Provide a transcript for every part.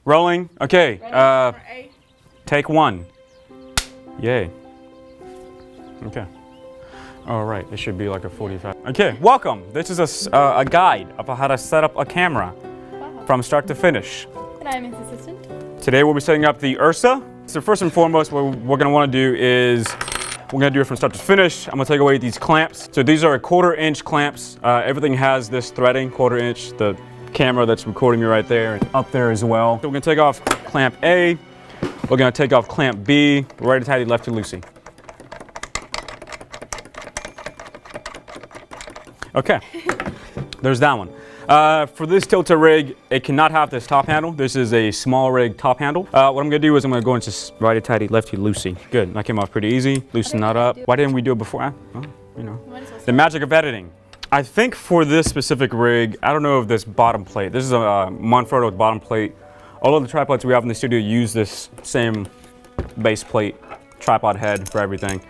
Rolling. Okay. Ready? Take one. Yay. Okay. All right. It should be like a 45. Okay. Welcome. This is a guide of how to set up a camera from start to finish. And I'm his assistant. Today we'll be setting up the Ursa. So first and foremost, what we're going to want to do is we're going to do it from start to finish. I'm going to take away these clamps. So these are 1/4 inch clamps. Everything has this threading, 1/4 inch. The camera that's recording me right there and up there as well. So we're going to take off clamp A. We're going to take off clamp B, righty tighty, lefty loosey. Okay, there's that one. For this Tilta rig, it cannot have this top handle. This is a small rig top handle. What I'm gonna do is I'm gonna go into righty tighty, lefty loosey. Good, that came off pretty easy. Loosen that up. Why didn't we do it before? Well, you know, the magic of editing. I think for this specific rig, I don't know if this bottom plate, this is a Manfrotto bottom plate. All of the tripods we have in the studio use this same base plate, tripod head for everything.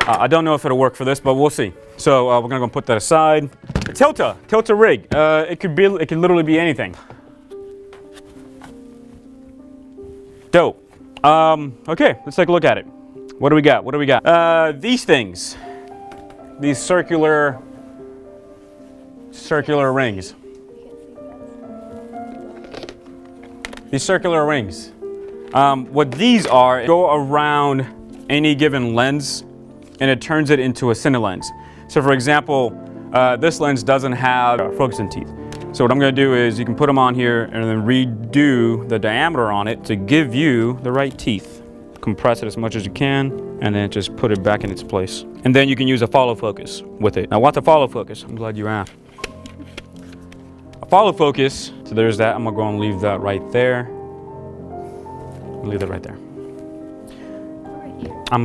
I don't know if it'll work for this, but we'll see. So we're gonna go put that aside. The Tilta rig. It could literally be anything. Dope. Okay, let's take a look at it. What do we got? What do we got? These things. These circular rings. These circular rings. What these are, go around any given lens and it turns it into a cine lens. So for example, this lens doesn't have focusing teeth. So what I'm gonna do is you can put them on here and then redo the diameter on it to give you the right teeth. Compress it as much as you can and then just put it back in its place. And then you can use a follow focus with it. Now what's a follow focus? I'm glad you asked. A follow focus, so there's that. I'm gonna go and leave that right there. Leave that right there. I'm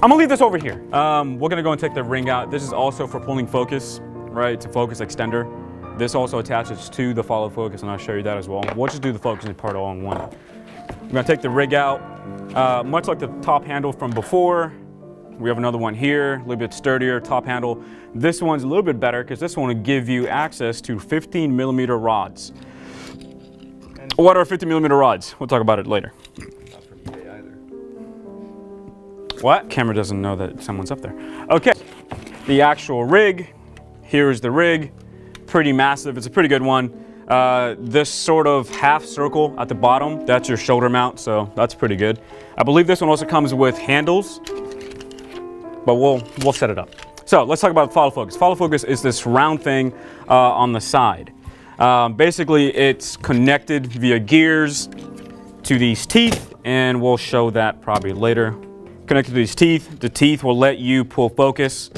gonna leave this over here. We're gonna go and take the ring out. This is also for pulling focus, right? It's a focus extender. This also attaches to the follow focus, and I'll show you that as well. We'll just do the focusing part all in one. I'm gonna take the rig out. Much like the top handle from before, we have another one here, a little bit sturdier top handle. This one's a little bit better because this one will give you access to 15mm rods. What are 15mm rods? We'll talk about it later. What? Camera doesn't know that someone's up there. Okay, the actual rig. Here's the rig. Pretty massive. It's a pretty good one. This sort of half circle at the bottom, that's your shoulder mount, so that's pretty good. I believe this one also comes with handles, but we'll set it up. So let's talk about follow focus. Follow focus is this round thing on the side. Basically, it's connected via gears to these teeth, and we'll show that probably later. Connected to these teeth. The teeth will let you pull focus.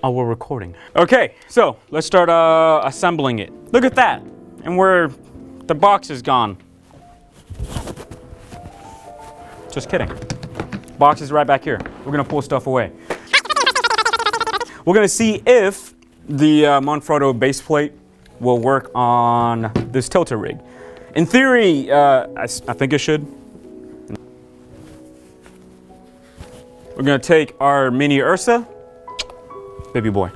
Oh, we're recording. Okay, so let's start assembling it. Look at that, and where the box is gone. Just kidding. Box is right back here. We're gonna pull stuff away. We're gonna see if the Manfrotto base plate will work on this Tilta rig. In theory, I think it should. We're gonna take our mini Ursa, baby boy.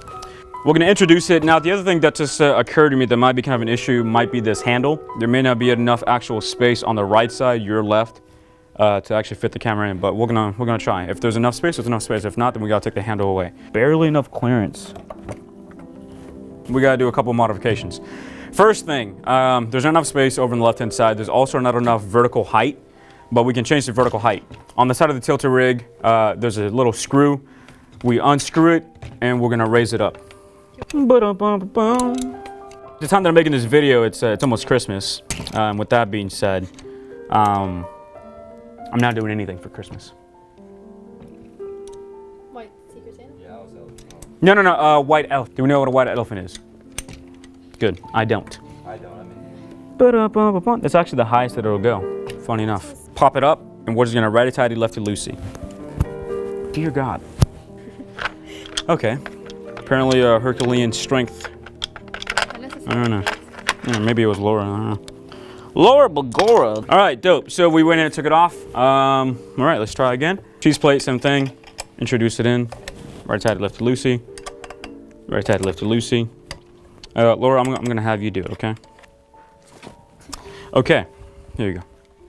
We're gonna introduce it. Now, the other thing that just occurred to me that might be kind of an issue might be this handle. There may not be enough actual space on the right side, your left, to actually fit the camera in, but we're gonna try. If there's enough space, there's enough space. If not, then we gotta take the handle away. Barely enough clearance. We gotta do a couple modifications. First thing, there's not enough space over on the left-hand side. There's also not enough vertical height, but we can change the vertical height. On the side of the Tilta rig, there's a little screw. We unscrew it, and we're gonna raise it up. The time that I'm making this video, it's almost Christmas. With that being said, I'm not doing anything for Christmas. White Secret Santa? Yeah, I was No, white elf. Do we know what a white elephant is? Good, I don't. I don't, I'm in. That's actually the highest that it'll go, funny enough. Pop it up, and we're just gonna righty tighty, lefty loosey. Dear God. Okay, apparently Herculean strength. I don't know. Yeah, maybe it was Laura, I don't know. Laura Bagora. All right, dope. So we went in and took it off. All right, let's try again. Cheese plate, same thing. Introduce it in. Right side, left loosey. Right tight, lift it loosey. Laura, I'm gonna have you do it, okay? Okay, here you go.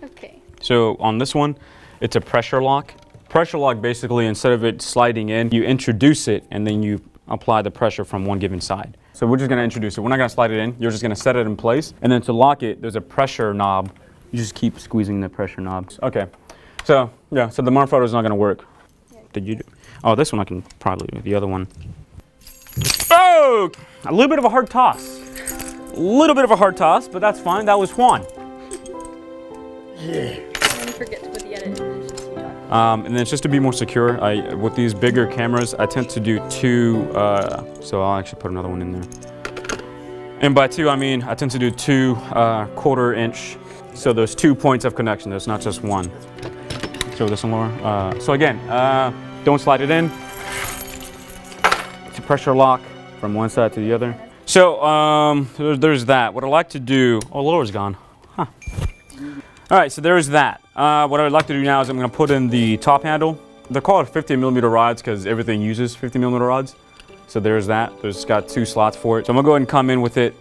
Okay. So on this one, it's a pressure lock. Pressure lock, basically, instead of it sliding in, you introduce it and then you apply the pressure from one given side. So we're just gonna introduce it. We're not gonna slide it in. You're just gonna set it in place. And then to lock it, there's a pressure knob. You just keep squeezing the pressure knobs. Okay, so yeah, so the Manfrotto is not gonna work. Did you do? Oh, this one I can probably do. The other one. Oh, a little bit of a hard toss. A little bit of a hard toss, but that's fine. That was Juan. And forget to put the edit in. It's just you talking. And then just to be more secure, with these bigger cameras, I tend to do two, so I'll actually put another one in there. And by two, I mean, I tend to do 2 1/4 inch. So there's 2 points of connection. There's not just one. So this one, Laura. So again, don't slide it in. It's a pressure lock from one side to the other. So there's that. What I like to do, oh, Laura's gone. Huh. All right, so there's that. What I would like to do now is I'm gonna put in the top handle. They're called 50mm rods because everything uses 50mm rods. So there's that. There's got 2 slots for it. So I'm gonna go ahead and come in with it,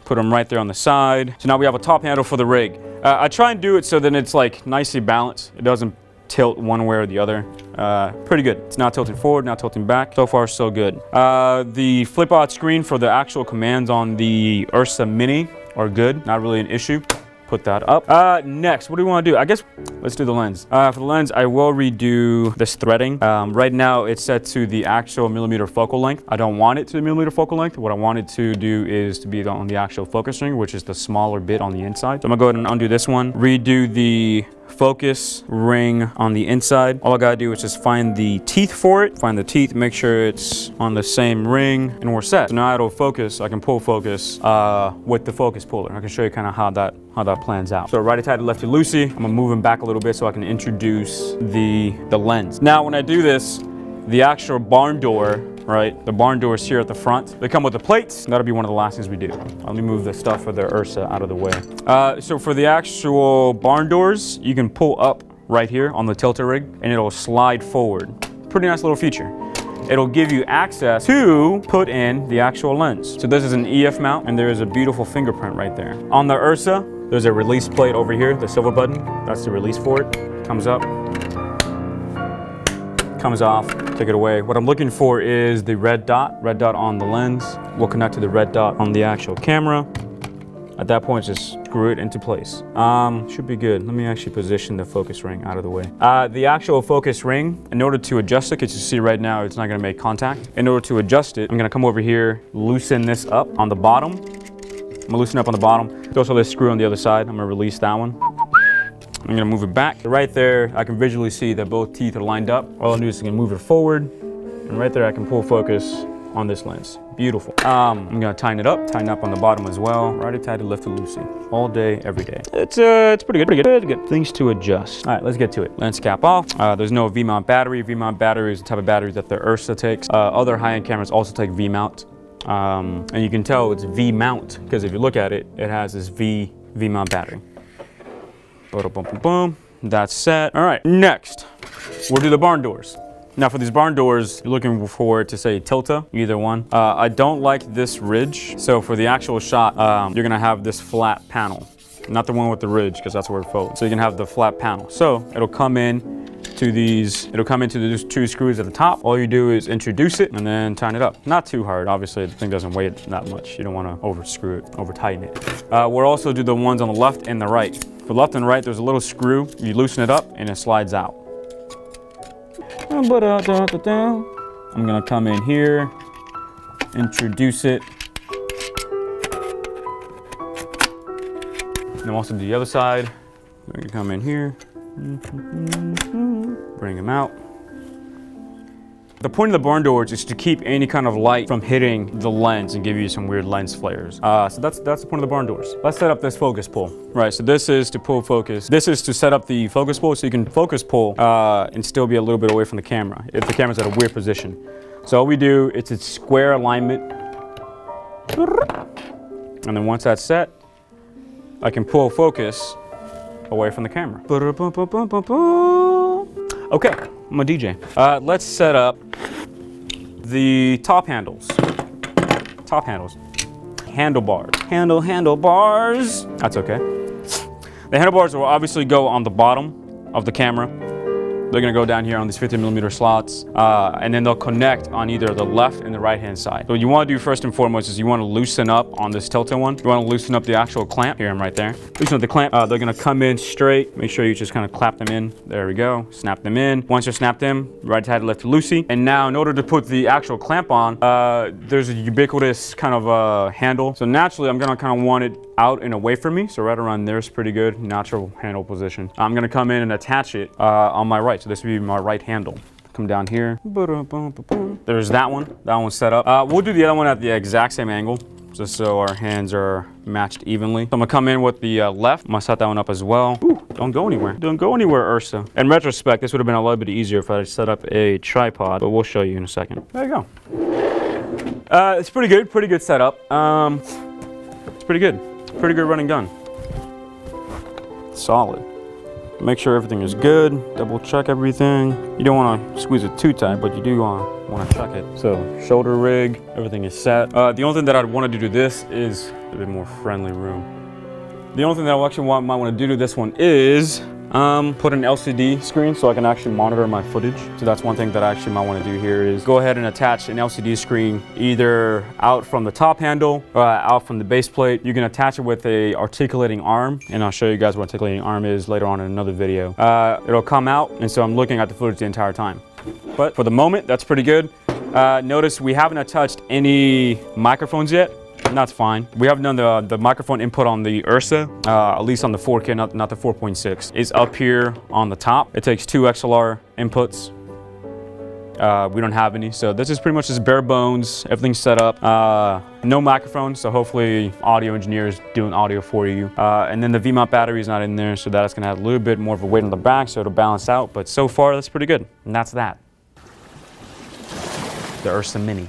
put them right there on the side. So now we have a top handle for the rig. I try and do it so that it's like nicely balanced. It doesn't tilt one way or the other. Pretty good. It's not tilting forward, not tilting back. So far, so good. The flip out screen for the actual commands on the Ursa Mini are good. Not really an issue. Put that up. Next, what do we want to do? I guess let's do the lens. For the lens, I will redo this threading. Right now, it's set to the actual millimeter focal length. I don't want it to the millimeter focal length. What I want it to do is to be on the actual focus ring, which is the smaller bit on the inside. So I'm gonna go ahead and undo this one. Redo the focus ring on the inside. All I gotta do is just find the teeth for it. Find the teeth, make sure it's on the same ring, and we're set. So now it'll focus. I can pull focus with the focus puller. I can show you kind of how that plans out. So righty tighty, lefty loosey. I'm gonna move him back a little bit so I can introduce the lens. Now when I do this, the actual barn door, right? The barn doors here at the front, they come with the plates. That'll be one of the last things we do. Let me move the stuff for the Ursa out of the way. So for the actual barn doors, you can pull up right here on the Tilta rig and it'll slide forward. Pretty nice little feature. It'll give you access to put in the actual lens. So this is an EF mount and there is a beautiful fingerprint right there. On the Ursa, there's a release plate over here, the silver button. That's the release for it. Comes up, comes off, take it away. What I'm looking for is the red dot on the lens. We'll connect to the red dot on the actual camera. At that point, just screw it into place. Should be good. Let me actually position the focus ring out of the way. The actual focus ring, in order to adjust it, because you see right now, it's not gonna make contact. In order to adjust it, I'm gonna come over here, loosen this up on the bottom. I'm gonna loosen up on the bottom. There's also this screw on the other side. I'm gonna release that one. I'm gonna move it back. Right there, I can visually see that both teeth are lined up. All I do is move it forward. And right there, I can pull focus on this lens. Beautiful. I'm gonna tighten it up on the bottom as well. Righty tighty, lefty loosey. All day, every day. It's pretty good. Things to adjust. All right, let's get to it. Lens cap off. There's no V-mount battery. V-mount battery is the type of battery that the Ursa takes. Other high-end cameras also take V-mount. And you can tell it's V-mount because if you look at it, it has this V-mount battery. Boom, boom, boom, boom. That's set. All right, next, we'll do the barn doors. Now for these barn doors, you're looking for it to say Tilta, either one. I don't like this ridge. So for the actual shot, you're gonna have this flat panel, not the one with the ridge, because that's where it folds. So you can have the flat panel. So it'll come in to these, it'll come into these 2 screws at the top. All you do is introduce it and then tighten it up. Not too hard, obviously the thing doesn't weigh that much. You don't wanna over screw it, over tighten it. We'll also do the ones on the left and the right. For left and right, there's a little screw. You loosen it up and it slides out. I'm gonna come in here, introduce it. And also do the other side. We can come in here, bring them out. The point of the barn doors is to keep any kind of light from hitting the lens and give you some weird lens flares. So that's the point of the barn doors. Let's set up this focus pull. Right, so this is to pull focus. This is to set up the focus pull so you can focus pull and still be a little bit away from the camera if the camera's at a weird position. So all we do, it's a square alignment. And then once that's set, I can pull focus away from the camera. Okay, I'm a DJ. Let's set up the top handles. Top handles. Handlebars. Handlebars. That's okay. The handlebars will obviously go on the bottom of the camera. They're gonna go down here on these 50mm slots, and then they'll connect on either the left and the right-hand side. So what you wanna do first and foremost is you wanna loosen up on this Tilta one. You wanna loosen up the actual clamp. Here, I'm right there. Loosen up the clamp. They're gonna come in straight. Make sure you just kind of clap them in. There we go. Snap them in. Once you're snapped in, right side, left loosey. And now in order to put the actual clamp on, there's a ubiquitous kind of handle. So naturally, I'm gonna kind of want it out and away from me. So right around there is pretty good. Natural handle position. I'm gonna come in and attach it on my right. So this would be my right handle. Come down here. There's that one. That one's set up. We'll do the other one at the exact same angle, just so our hands are matched evenly. So I'm gonna come in with the left. I'm gonna set that one up as well. Ooh, don't go anywhere. Don't go anywhere, Ursa. In retrospect, this would have been a little bit easier if I had set up a tripod, but we'll show you in a second. There you go. It's pretty good. Pretty good setup. It's pretty good. Pretty good running gun. Solid. Make sure everything is good. Double check everything. You don't want to squeeze it too tight, but you do want to check it. So shoulder rig, everything is set. The only thing that I'd want to do to this is a bit more friendly room. The only thing that I actually might want to do to this one is put an LCD screen so I can actually monitor my footage. So that's one thing that I actually might want to do here is go ahead and attach an LCD screen either out from the top handle or out from the base plate. You can attach it with a articulating arm, and I'll show you guys what articulating arm is later on in another video. It'll come out, and so I'm looking at the footage the entire time. But for the moment, that's pretty good. Notice we haven't attached any microphones yet. And that's fine. We haven't done the microphone input on the Ursa, at least on the 4K, not the 4.6. It's up here on the top. It takes 2 XLR inputs. We don't have any, so this is pretty much just bare bones. Everything's set up. No microphone, so hopefully audio engineers doing audio for you. And then the V-mount battery is not in there, so that's gonna have a little bit more of a weight on the back, so it'll balance out. But so far, that's pretty good. And that's that. The Ursa Mini.